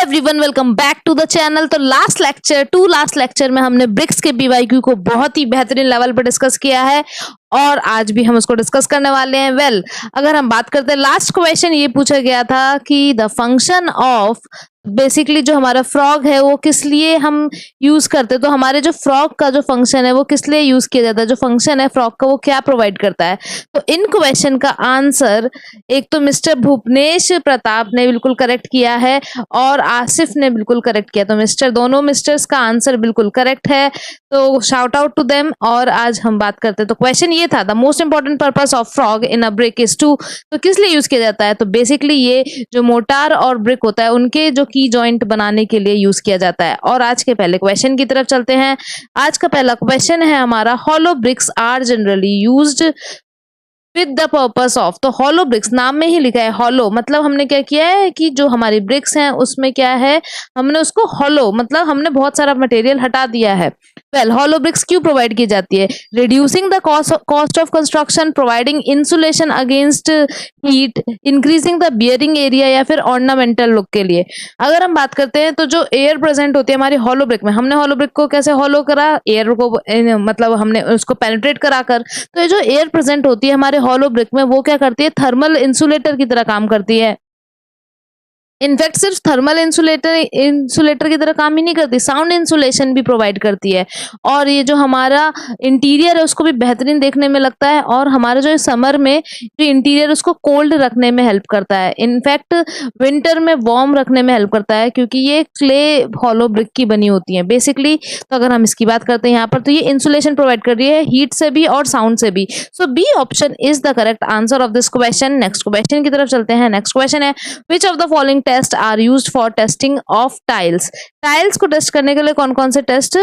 Everyone, welcome back to the channel. तो last lecture में हमने ब्रिक्स के पीवाईक्यू को बहुत ही बेहतरीन लेवल पर डिस्कस किया है और आज भी हम उसको डिस्कस करने वाले हैं। अगर हम बात करते हैं, लास्ट क्वेश्चन ये पूछा गया था कि द फंक्शन ऑफ बेसिकली जो हमारा फ्रॉग है वो किस लिए हम यूज करते हैं। तो हमारे जो फ्रॉग का जो फंक्शन है वो किस लिए यूज किया जाता है, जो फंक्शन है फ्रॉग का वो क्या प्रोवाइड करता है। तो इन क्वेश्चन का आंसर एक तो मिस्टर भूपनेश प्रताप ने बिल्कुल करेक्ट किया है और आसिफ ने बिल्कुल करेक्ट किया। तो दोनों मिस्टर्स का आंसर बिल्कुल करेक्ट है, तो शाउट आउट टू देम। और आज हम बात करते हैं, तो क्वेश्चन ये था, the most important purpose of frog in a brick is to. तो किस लिए यूज किया जाता है, तो बेसिकली ये जो मोटार और ब्रिक होता है उनके जो की जॉइंट बनाने के लिए यूज किया जाता है। और आज के पहले क्वेश्चन की तरफ चलते हैं। आज का पहला क्वेश्चन है हमारा, hollow bricks are generally used with the purpose of. तो हॉलो ब्रिक्स नाम में ही लिखा है हॉलो, मतलब हमने क्या किया है कि जो हमारी ब्रिक्स हैं उसमें क्या है, हमने उसको हॉलो मतलब हमने बहुत सारा मटेरियल हटा दिया है। हॉलो ब्रिक्स क्यों प्रोवाइड की जाती है, reducing the cost of construction, providing insulation against heat, increasing the bearing area या फिर ऑर्नामेंटल लुक के लिए। अगर हम बात करते हैं तो जो एयर प्रेजेंट होती है हमारी हॉलो ब्रिक में, हमने हॉलो ब्रिक को कैसे हॉलो करा, एयर को मतलब हमने उसको पेनिट्रेट कराकर। तो ये जो एयर प्रेजेंट होती है हमारे हॉलो ब्रिक में वो क्या करती है, थर्मल इंसुलेटर की तरह काम करती है। इनफैक्ट सिर्फ थर्मल इंसुलेटर की तरह काम ही नहीं करती, साउंड इंसुलेशन भी प्रोवाइड करती है। और ये जो हमारा इंटीरियर है उसको भी बेहतरीन देखने में लगता है और हमारा जो समर में जो इंटीरियर उसको कोल्ड रखने में हेल्प करता है। इनफैक्ट विंटर में वार्म रखने में हेल्प करता है क्योंकि ये क्ले हॉलो ब्रिक की बनी होती है बेसिकली। तो अगर हम इसकी बात करते हैं यहाँ पर, तो ये इंसुलेशन प्रोवाइड कर रही है हीट से भी और साउंड से भी। So B option is the correct answer of this question. Next question की तरफ चलते हैं। नेक्स्ट क्वेश्चन है, which of the following test are used for testing of tiles. Tiles को टेस्ट करने के लिए कौन कौन से टेस्ट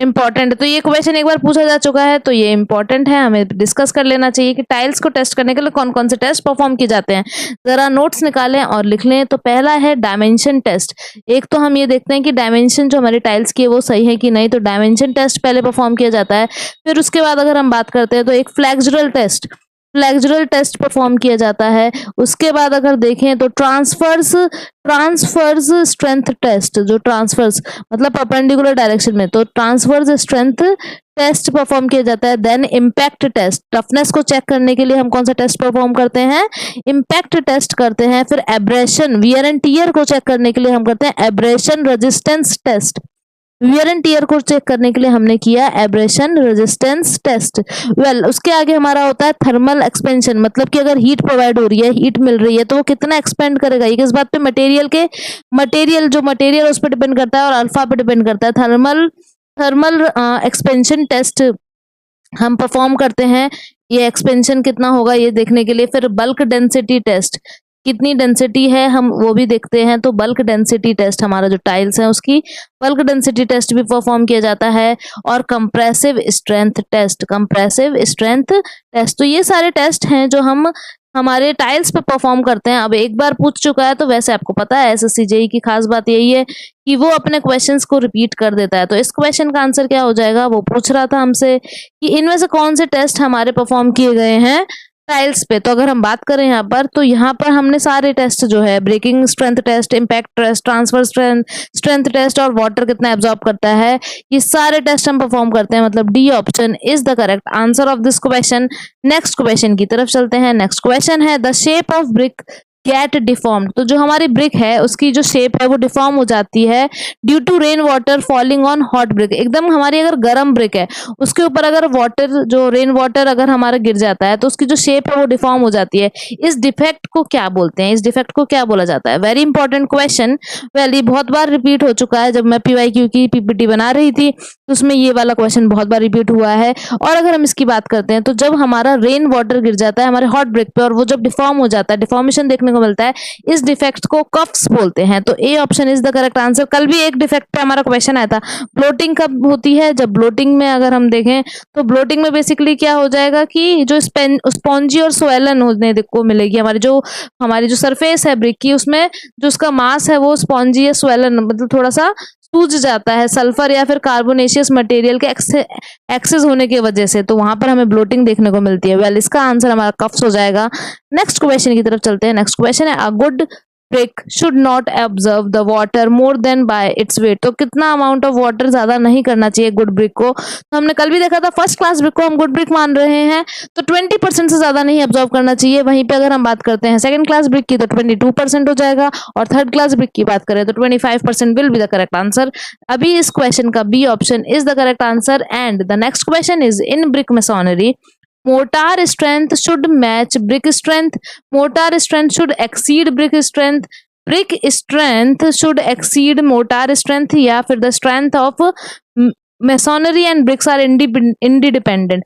इंपॉर्टेंट है। तो ये क्वेश्चन एक बार पूछा जा चुका है, तो ये इंपॉर्टेंट है, हमें डिस्कस कर लेना चाहिए कि टाइल्स को टेस्ट करने के लिए कौन कौन से टेस्ट परफॉर्म किए जाते हैं। जरा नोट्स निकालें और लिख लें। तो पहला है डायमेंशन टेस्ट। एक तो हम ये देखते हैं कि डायमेंशन जो हमारी टाइल्स की है वो सही है कि नहीं, तो डायमेंशन टेस्ट पहले परफॉर्म किया जाता है। फिर उसके बाद अगर हम बात करते हैं तो एक फ्लेक्सुरल टेस्ट परफॉर्म किया जाता है। उसके बाद अगर देखें तो ट्रांसफर्स स्ट्रेंथ टेस्ट, जो ट्रांसफर्स मतलब परपेंडिकुलर डायरेक्शन में, तो ट्रांसफर्स स्ट्रेंथ टेस्ट परफॉर्म किया जाता है। देन इम्पैक्ट टेस्ट, टफनेस को चेक करने के लिए हम कौन सा टेस्ट परफॉर्म करते हैं, इम्पैक्ट टेस्ट करते हैं। फिर एब्रेशन, वियर एंड टियर को चेक करने के लिए हम करते हैं abrasion resistance test. Wear and tear को चेक करने के लिए हमने किया एब्रेशन रेजिस्टेंस टेस्ट। उसके आगे हमारा होता है थर्मल एक्सपेंशन, मतलब कि अगर हीट प्रोवाइड हो रही है, हीट मिल रही है, तो वो कितना एक्सपेंड करेगा, ये किस बात पे, मटेरियल उस पर डिपेंड करता है और अल्फा पे डिपेंड करता है। थर्मल एक्सपेंशन टेस्ट हम परफॉर्म करते हैं, ये एक्सपेंशन कितना होगा ये देखने के लिए। फिर बल्क डेंसिटी टेस्ट, कितनी डेंसिटी है हम वो भी देखते हैं, तो बल्क डेंसिटी टेस्ट हमारा जो टाइल्स है उसकी बल्क डेंसिटी टेस्ट भी परफॉर्म किया जाता है। और कंप्रेसिव स्ट्रेंथ टेस्ट, तो ये सारे टेस्ट हैं जो हम हमारे टाइल्स पे परफॉर्म करते हैं। अब एक बार पूछ चुका है तो वैसे आपको पता है एसएससी जेईई की खास बात यही है कि वो अपने क्वेश्चंस को रिपीट कर देता है। तो इस क्वेश्चन का आंसर क्या हो जाएगा, वो पूछ रहा था हमसे कि इनमें से कौन से टेस्ट हमारे परफॉर्म किए गए हैं टाइल्स पे। तो अगर हम बात करें यहाँ पर, तो यहाँ पर हमने सारे टेस्ट जो है, breaking strength test, impact test, transfer strength test और वाटर कितना एब्जॉर्ब करता है, ये सारे टेस्ट हम परफॉर्म करते हैं। मतलब D option is the correct answer of this question. Next question की तरफ चलते हैं। नेक्स्ट क्वेश्चन है, the shape of brick get deformed. तो जो हमारी ब्रिक है उसकी जो शेप है वो डिफॉर्म हो जाती है due to rain water falling on hot brick. एकदम हमारी अगर गर्म ब्रिक है उसके ऊपर अगर रेन वाटर अगर हमारा गिर जाता है तो उसकी जो शेप है वो डिफॉर्म हो जाती है। इस डिफेक्ट को क्या बोलते हैं, इस डिफेक्ट को क्या बोला जाता है, वेरी इंपॉर्टेंट क्वेश्चन। ये बहुत बार रिपीट हो चुका है, जब मैं पीवाईक्यू की पीपीटी बना रही थी तो उसमें ये वाला क्वेश्चन बहुत बार रिपीट हुआ है। और अगर हम इसकी बात करते हैं तो जब हमारा रेन वाटर गिर जाता है हमारे हॉट ब्रिक पे और वो जब डिफॉर्म हो जाता है, डिफॉर्मेशन देखने को मिलता है, इस डिफेक्ट को कफ्स बोलते हैं। तो A option is the correct answer. कल भी एक डिफेक्ट पे हमारा क्वेश्चन आया था, ब्लोटिंग कब होती है, जब ब्लोटिंग में अगर हम देखें तो ब्लोटिंग में बेसिकली क्या हो जाएगा कि जो स्पॉन्जी और स्वेलन होने को मिलेगी, हमारी जो सरफेस है ब्रिक की उसमें जो उसका मास है वो स्पॉन्जी या स्वेलन मतलब थोड़ा सा सूज जाता है सल्फर या फिर कार्बोनेशियस मटेरियल के एक्सेस होने की वजह से, तो वहां पर हमें ब्लोटिंग देखने को मिलती है। इसका आंसर हमारा कफ्स हो जाएगा। नेक्स्ट क्वेश्चन की तरफ चलते हैं। नेक्स्ट क्वेश्चन है, a good brick should not absorb the water more than by its weight। तो कितना अमाउंट ऑफ वाटर ज्यादा नहीं करना चाहिए गुड ब्रिक को। तो हमने कल भी देखा था फर्स्ट क्लास ब्रिक को हम गुड ब्रिक मान रहे हैं तो 20% से ज्यादा नहीं अब्जॉर्ब करना चाहिए। वहीं पे अगर हम बात करते हैं सेकंड क्लास ब्रिक की तो 22% हो जाएगा और थर्ड क्लास ब्रिक की बात करें तो 25% will be the correct answer. अभी इस क्वेश्चन का B option is the correct answer. And the next question is in brick masonry mortar strength should match brick strength, mortar strength should exceed brick strength, brick strength should exceed mortar strength, या फिर the strength of masonry and bricks are independent.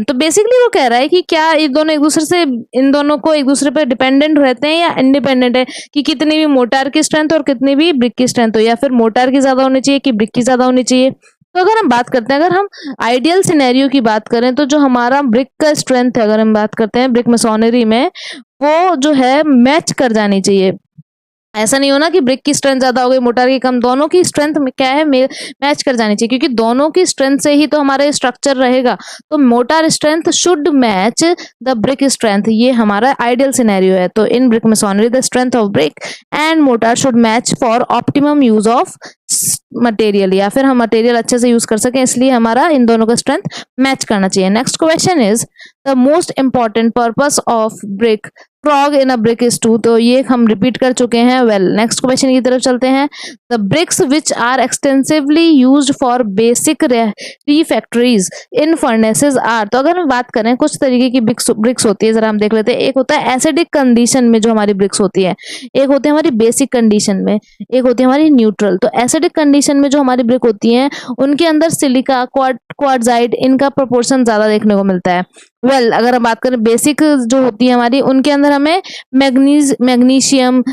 तो basically वो कह रहा है कि क्या ये दोनों एक दूसरे से, इन दोनों को एक दूसरे पे डिपेंडेंट रहते हैं या इंडिपेंडेंट है, कि कितनी भी मोटार की स्ट्रेंथ और कितनी भी ब्रिक की स्ट्रेंथ हो, या फिर मोटार की ज्यादा होनी चाहिए कि ब्रिक की ज्यादा होनी चाहिए। तो अगर हम बात करते हैं, अगर हम आइडियल सिनेरियो की बात करें तो जो हमारा ब्रिक का स्ट्रेंथ है, अगर हम बात करते हैं ब्रिक मेसोनरी में, वो जो है मैच कर जानी चाहिए। ऐसा नहीं होना कि ब्रिक की स्ट्रेंथ ज्यादा हो गई मोटार की कम, दोनों की स्ट्रेंथ क्या है मैच कर जानी चाहिए, क्योंकि दोनों की स्ट्रेंथ से ही तो हमारा स्ट्रक्चर रहेगा। तो motor strength should match the brick strength, ये हमारा आइडियल सिनेरियो है। तो इन brick masonry the strength of brick and mortar should match for optimum use of material, या फिर हम मटेरियल अच्छे से यूज कर सकें, इसलिए हमारा इन दोनों का स्ट्रेंथ मैच करना चाहिए। Next question is the most important purpose of brick frog in a brick is to. तो ये हम रिपीट कर चुके हैं। वेल नेक्स्ट क्वेश्चन की तरफ चलते हैं। The bricks which are extensively used for basic refractories in furnaces are. तो अगर हम बात करें कुछ तरीके की ब्रिक्स होती है, जरा हम देख लेते हैं। एक होता है एसिडिक कंडीशन में जो हमारी ब्रिक्स होती है, एक होती है हमारी बेसिक कंडीशन में, एक होती है हमारी न्यूट्रल। तो एसिडिक कंडीशन में जो हमारी ब्रिक होती है उनके अंदर सिलिका, क्वार्टजाइट, इनका प्रोपोर्शन ज्यादा देखने को मिलता है। वेल अगर हम बात करें बेसिक जो होती है हमारी, उनके अंदर हमें मैग्नीशियम,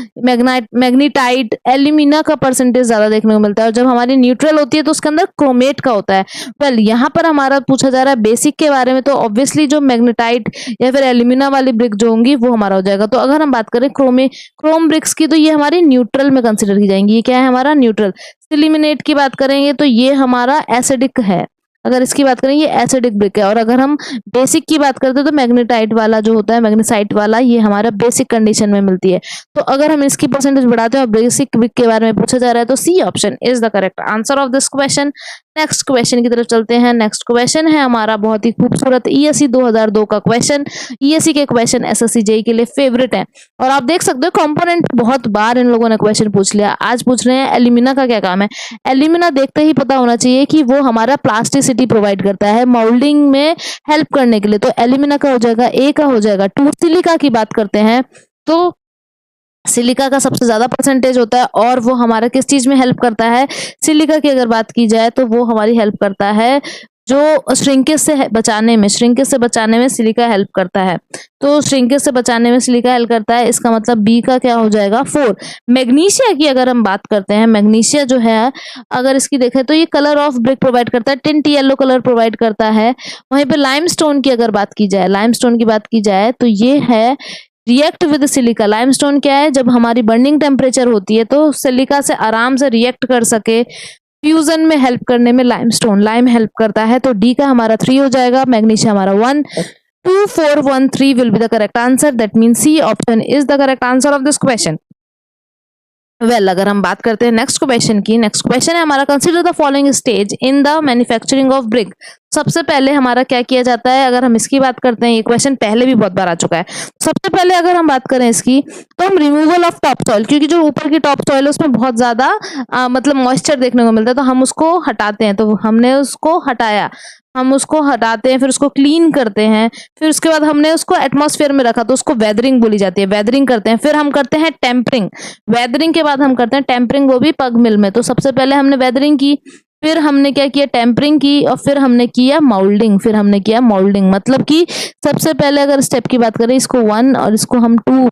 मैग्नीटाइट, एल्यूमिना का परसेंटेज ज्यादा देखने को मिलता है। और जब हमारी न्यूट्रल होती है तो उसके अंदर क्रोमेट का होता है। वेल यहाँ पर हमारा पूछा जा रहा है बेसिक के बारे में, तो ऑब्वियसली जो मैग्नेटाइट या फिर एल्यूमिना वाली ब्रिक जो होंगी वो हमारा हो जाएगा। तो अगर हम बात करें क्रोम ब्रिक्स की, तो ये हमारी न्यूट्रल में कंसिडर की जाएंगी। ये क्या है हमारा न्यूट्रल। सिलिमिनेट की बात करेंगे तो ये हमारा एसिडिक है, अगर इसकी बात करें ये एसिडिक ब्रिक है। और अगर हम बेसिक की बात करते हैं तो मैग्नेटाइट वाला जो होता है, मैग्नेसाइट वाला, ये हमारा बेसिक कंडीशन में मिलती है। तो अगर हम इसकी परसेंटेज बढ़ाते हैं और बेसिक ब्रिक के बारे में पूछा जा रहा है तो C option is the correct answer of this question. Next question की तरफ चलते हैं। नेक्स्ट क्वेश्चन है हमारा बहुत ही खूबसूरत ईएससी 2002 का क्वेश्चन। ईएससी के क्वेश्चन एसएससी जेईई के लिए फेवरेट है और आप देख सकते हो कंपोनेंट बहुत बार इन लोगों ने क्वेश्चन पूछ लिया। आज पूछ रहे हैं एल्यूमिना का क्या काम है। एल्यूमिना देखते ही पता होना चाहिए कि वो हमारा प्लास्टिसिटी प्रोवाइड करता है, मोल्डिंग में हेल्प करने के लिए। तो एल्यूमिना का हो जाएगा, ए का हो जाएगा 2। सिलिका की बात करते हैं तो सिलिका का सबसे ज्यादा परसेंटेज होता है और वो हमारा किस चीज में हेल्प करता है। सिलिका की अगर बात की जाए तो वो हमारी हेल्प करता है जो श्रिंकेज से बचाने में, श्रिंकेज से बचाने में सिलिका हेल्प करता है। तो श्रिंकेज से बचाने में सिलिका हेल्प करता है, इसका मतलब बी का क्या हो जाएगा 4। मैग्नीशिया की अगर हम बात करते हैं, मैग्नीशिया जो है अगर इसकी देखें तो ये कलर ऑफ ब्रिक प्रोवाइड करता है, टिंट येलो कलर प्रोवाइड करता है। वहीं पे लाइमस्टोन की अगर बात की जाए, लाइमस्टोन की बात की जाए तो ये है रिएक्ट विद सिलिका। लाइमस्टोन क्या है, जब हमारी बर्निंग टेम्परेचर होती है तो सिलिका से आराम से रिएक्ट कर सके, फ्यूजन में हेल्प करने में लाइम हेल्प करता है। तो डी का हमारा 3 हो जाएगा, मैग्नीशिया हमारा 1। 2 4 1 3 will be the correct answer. That mean C option is the correct answer of this question. Well अगर हम बात करते हैं नेक्स्ट क्वेश्चन की, नेक्स्ट क्वेश्चन है हमारा consider the following stage in the manufacturing of brick. सबसे पहले हमारा क्या किया जाता है, अगर हम इसकी बात करते हैं, ये क्वेश्चन पहले भी बहुत बार आ चुका है। सबसे पहले अगर हम बात करें इसकी तो हम रिमूवल ऑफ टॉप सॉइल, क्योंकि जो ऊपर की टॉप सॉइल है उसमें बहुत ज्यादा मतलब मॉइस्चर देखने को मिलता है, तो हम उसको हटाते हैं। तो हमने उसको हटाया, हम उसको हटाते हैं, फिर उसको क्लीन करते हैं, फिर उसके बाद हमने उसको एटमॉस्फेयर में रखा तो उसको वेदरिंग बोली जाती है, वेदरिंग करते हैं। फिर हम करते हैं टेम्परिंग, वेदरिंग के बाद हम करते हैं टेम्परिंग, वो भी पग मिल में। तो सबसे पहले हमने वेदरिंग की, फिर हमने क्या किया टेम्परिंग की, और फिर हमने किया मोल्डिंग, फिर हमने किया मोल्डिंग। मतलब कि सबसे पहले अगर स्टेप की बात करें, इसको 1 और इसको हम 2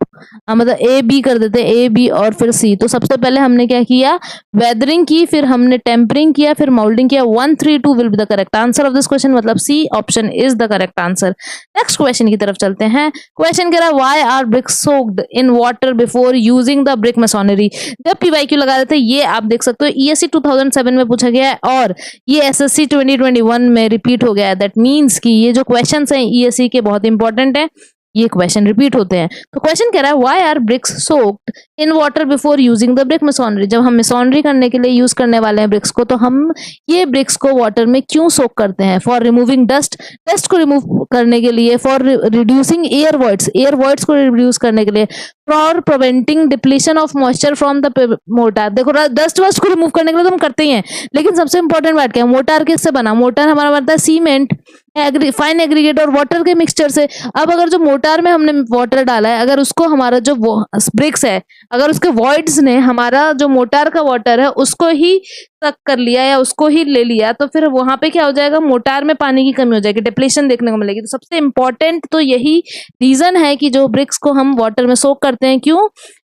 मतलब ए बी कर देते हैं, ए बी और फिर सी। तो सबसे पहले हमने क्या किया वेदरिंग की, फिर हमने टेम्परिंग किया, फिर मोल्डिंग किया। 1 3 2 will be the correct answer of this question, मतलब C option is the correct answer. Next question की तरफ चलते हैं। क्वेश्चन कह रहा है why are bricks soaked in water before using the brick masonry. जब पीवाईक्यू लगा देते हैं, ये आप देख सकते हो ईएससी 2007 में पूछा गया है और ये एसएससी 2021 में रिपीट हो गया है। दैट मीन्स कि ये जो क्वेश्चंस हैं ईएससी के बहुत इंपॉर्टेंट हैं। ये क्वेश्चन रिपीट होते हैं। तो क्वेश्चन कह रहा है why are bricks soaked in water before using the brick masonry. जब हम मेसोनरी करने के लिए यूज करने वाले हैं ब्रिक्स को, तो हम ये ब्रिक्स को वाटर में क्यों सोक करते हैं? फॉर रिमूविंग डस्ट, डस्ट को रिमूव करने के लिए, फॉर रिड्यूसिंग एयर वॉइड्स को रिड्यूस करने के लिए, for preventing depletion of moisture from the motor. देखो डस्ट वस्ट को रिमूव करने के लिए तो हम करते ही हैं, लेकिन सबसे इंपॉर्टेंट बात क्या है? मोटार किससे बना? मोटार हमारा बनता है सीमेंट, फाइन एग्रीगेट और वाटर के मिक्सचर से। अब अगर जो मोटार में हमने वाटर डाला है, अगर उसको हमारा जो ब्रिक्स है, अगर उसके वॉइड्स ने हमारा जो मोटार का वाटर है उसको ही तक कर लिया या उसको ही ले लिया, तो फिर वहां पे क्या हो जाएगा? मोटार में पानी की कमी हो जाएगी, डिप्लेशन देखने को मिलेगी। तो सबसे इंपॉर्टेंट तो यही रीजन है कि जो ब्रिक्स को हम वाटर में सोक करते हैं, क्यों?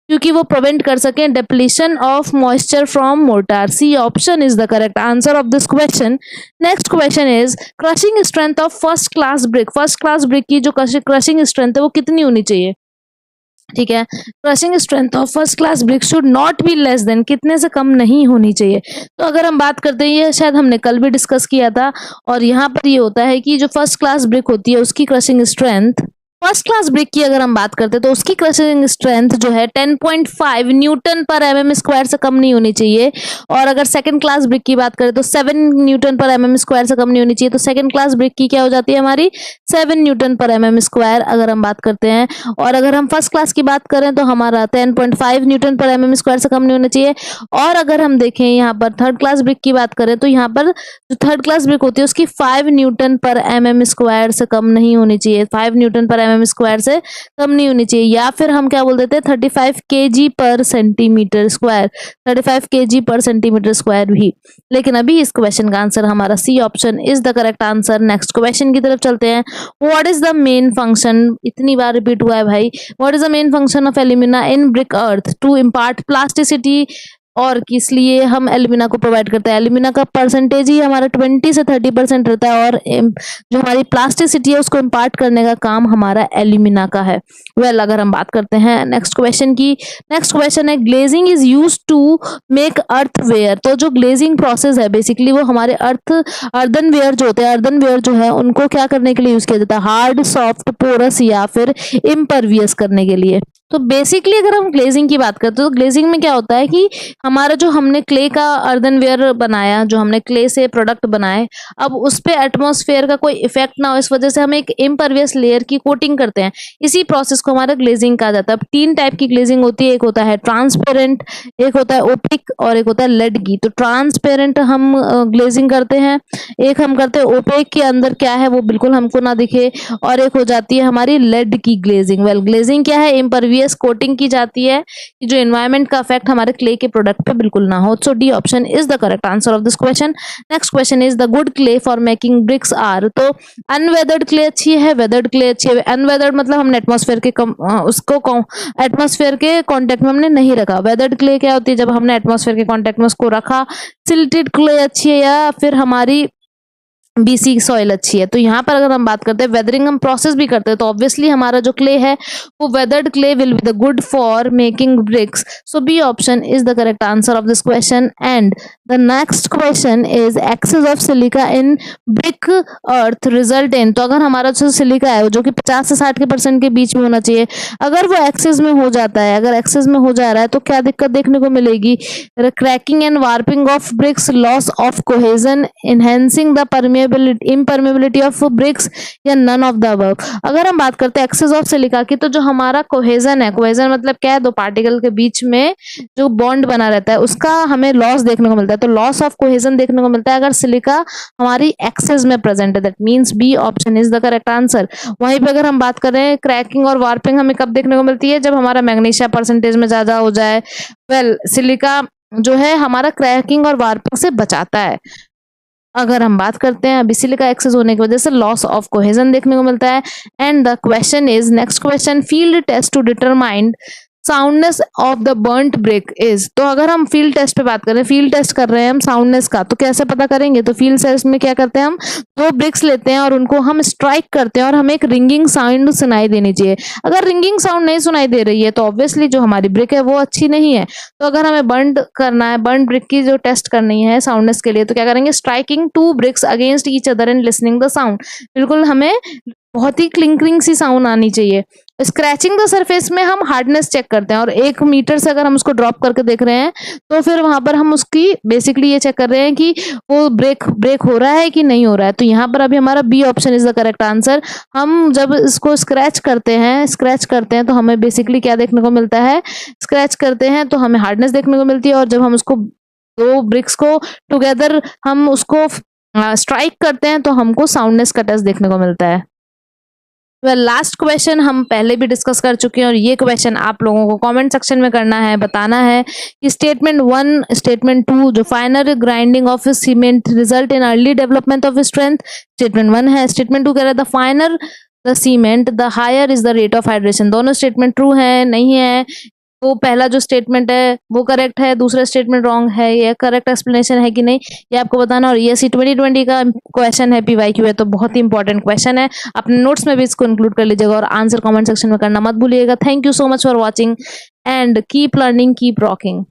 क्योंकि वो प्रिवेंट कर सकें depletion of moisture from mortar. C option is the correct answer of this question. Next question is crushing strength of first class brick. First class brick की जो क्रशिंग स्ट्रेंथ है वो कितनी होनी चाहिए? ठीक है, crushing strength of first class brick should not be less than, कितने से कम नहीं होनी चाहिए। तो अगर हम बात करते हैं, ये शायद हमने कल भी डिस्कस किया था, और यहाँ पर ये होता है कि जो फर्स्ट क्लास ब्रिक होती है उसकी crushing strength, first class brick की अगर हम बात करते हैं तो उसकी क्रशिंग स्ट्रेंथ जो है 10.5 न्यूटन पर mm स्क्वायर से कम नहीं होनी चाहिए। और अगर सेकंड क्लास ब्रिक की बात करें तो 7 न्यूटन पर mm स्क्वायर से कम नहीं होनी चाहिए। तो सेकंड क्लास ब्रिक की क्या हो जाती है हमारी? 7 न्यूटन पर mm स्क्वायर अगर हम बात करते हैं। और अगर हम फर्स्ट क्लास की बात करें तो हमारा 10.5 न्यूटन पर mm स्क्वायर से कम नहीं होना चाहिए। और अगर हम देखें यहाँ पर थर्ड क्लास ब्रिक की बात करें तो यहाँ पर जो थर्ड क्लास ब्रिक होती है उसकी 5 न्यूटन पर mm स्क्वायर से कम नहीं होनी चाहिए, 5 न्यूटन पर mm स्क्वायर से कम नहीं होनी चाहिए। या फिर हम क्या बोल देते हैं 35 kg per centimetre square, 35 kg per centimetre square भी। लेकिन अभी इस क्वेश्चन का आंसर हमारा C option is the correct answer. Next question की तरफ चलते हैं। What is the main function, इतनी बार रिपीट हुआ है भाई, what is the main function of alumina in brick earth? To impart plasticity. और किस लिए हम एल्यूमिना को प्रोवाइड करते हैं? एल्यूमिना का परसेंटेज ही हमारा 20 से 30% रहता है, और जो हमारी प्लास्टिसिटी है उसको इम्पार्ट करने का काम हमारा एल्यूमिना का है। अगर हम बात करते हैं नेक्स्ट क्वेश्चन की, नेक्स्ट क्वेश्चन है glazing is use to make earthenware. तो जो ग्लेजिंग प्रोसेस है बेसिकली वो हमारे अर्दनवेयर जो होते हैं, अर्दनवेयर जो है उनको क्या करने के लिए यूज किया जाता है? हार्ड, सॉफ्ट, पोरस या फिर इम्परवियस करने के लिए। तो बेसिकली अगर हम ग्लेजिंग की बात करते हैं तो ग्लेजिंग में क्या होता है कि हमारा जो हमने क्ले का अर्दनवेयर बनाया, जो हमने क्ले से प्रोडक्ट बनाए, अब उस पे एटमॉस्फेयर का कोई इफेक्ट ना हो, इस वजह से हम एक इम्परवियस लेयर की कोटिंग करते हैं। इसी प्रोसेस को हमारा ग्लेजिंग कहा जाता है। अब 3 टाइप की ग्लेजिंग होती है, एक होता है ट्रांसपेरेंट, एक होता है ओपिक और एक होता है लेड की। तो ट्रांसपेरेंट हम ग्लेजिंग करते हैं, एक हम करते हैं ओपेक के अंदर क्या है वो बिल्कुल हमको ना दिखे, और एक हो जाती है हमारी लेड की ग्लेजिंग। ग्लेजिंग क्या है? इम्परवियस कोटिंग की जाती है कि जो एनवायरनमेंट का इफेक्ट हमारे क्ले के प्रोडक्ट पे बिल्कुल ना हो। So D option is the correct answer of this question. Next question is the good clay for making bricks are. तो अनवेदर्ड क्ले अच्छी है, वेदर्ड क्ले अच्छी है। अनवेदर्ड मतलब हमने एटमॉस्फेयर के उसको एटमॉस्फेयर के कांटेक्ट में हमने नहीं रखा। वेदर्ड क्ले क्या होती है? जब हमने एटमॉस्फेयर के कांटेक्ट में उसको रखा। सिल्टेड क्ले अच्छी है या फिर हमारी बीसी सॉइल अच्छी है? तो यहाँ पर अगर हम बात करते हैं वेदरिंग हम प्रोसेस भी करते हैं, तो ऑब्वियसली हमारा जो क्ले है वो weathered clay will be the good for making bricks. So B option is the correct answer of this question. And the next question is excess of silica in brick earth result in. तो अगर हमारा जो silica है जो कि 50 से 60% के बीच में होना चाहिए, अगर वो एक्सेस में हो जाता है, अगर एक्सेस में हो जा रहा है तो क्या दिक्कत देखने को मिलेगी? Cracking and warping of BRICS, loss of cohesion, enhancing the इम्परमेबिलिटी of BRICS, या नन ऑफ द अबव। अगर हम बात करते हैं एक्सेस ऑफ सिलिका की, तो जो हमारा कोहेजन है, कोहेजन मतलब क्या है? 2 पार्टिकल के बीच में जो बॉन्ड बना रहता है उसका हमें लॉस देखने को मिलता है। तो लॉस ऑफ कोहेजन देखने को मिलता है अगर सिलिका हमारी एक्सेस में प्रेजेंट है। That means B option is the correct answer. वहीं पे अगर हम बात करें क्रैकिंग और वार्पिंग हमें कब देखने को मिलती है? जब हमारा मैग्नीशिया परसेंटेज में ज्यादा हो जाए। सिलिका जो है हमारा क्रैकिंग और वार्पिंग से बचाता है। अगर हम बात करते हैं अभी सिलिका एक्सेस होने की वजह से लॉस ऑफ कोहेजन देखने को मिलता है। And the question is next question, field test to determine soundness of the burnt brick is. तो अगर हम फील्ड टेस्ट पे बात करें, फील्ड टेस्ट कर रहे हैं हम साउंडनेस का, तो कैसे पता करेंगे? तो फील्ड टेस्ट में क्या करते हैं, हम 2 ब्रिक्स लेते हैं और उनको हम स्ट्राइक करते हैं और हमें एक रिंगिंग साउंड सुनाई देनी चाहिए। अगर रिंगिंग साउंड नहीं सुनाई दे रही है तो ऑब्वियसली जो हमारी ब्रिक है वो अच्छी नहीं है। तो अगर हमें बर्न करना है, बर्न ब्रिक की जो टेस्ट करनी है साउंडनेस के लिए, तो क्या करेंगे? Striking 2 bricks against each other and listening the sound. बिल्कुल हमें बहुत ही क्लिंकरिंग सी साउंड आनी चाहिए। स्क्रैचिंग द सरफेस में हम हार्डनेस चेक करते हैं और 1 मीटर से अगर हम उसको ड्रॉप करके देख रहे हैं तो फिर वहां पर हम उसकी बेसिकली ये चेक कर रहे हैं कि वो ब्रेक हो रहा है कि नहीं हो रहा है। तो यहाँ पर अभी हमारा B option is the correct answer. हम जब इसको स्क्रैच करते हैं तो हमें बेसिकली क्या देखने को मिलता है, स्क्रैच करते हैं तो हमें हार्डनेस देखने को मिलती है, और जब हम उसको 2 ब्रिक्स को टुगेदर हम उसको स्ट्राइक करते हैं तो हमको साउंडनेस का टेस्ट देखने को मिलता है। लास्ट क्वेश्चन हम पहले भी डिस्कस कर चुके हैं और ये क्वेश्चन आप लोगों को कमेंट सेक्शन में करना है, बताना है कि स्टेटमेंट 1 स्टेटमेंट 2 जो final grinding of cement result in early development of strength, statement 1 है। स्टेटमेंट 2 कह रहा है the finer the cement the higher is the rate of hydration. दोनों स्टेटमेंट ट्रू है नहीं है, वो पहला जो स्टेटमेंट है वो करेक्ट है, दूसरा स्टेटमेंट रॉन्ग है, ये करेक्ट एक्सप्लेनेशन है कि नहीं ये आपको बताना। और ये 2020 का क्वेश्चन है, पीवाईक्यू है, तो बहुत ही इंपॉर्टेंट क्वेश्चन है। अपने नोट्स में भी इसको इंक्लूड कर लीजिएगा और आंसर कमेंट सेक्शन में करना मत भूलिएगा। Thank you so much for watching and keep learning, keep rocking.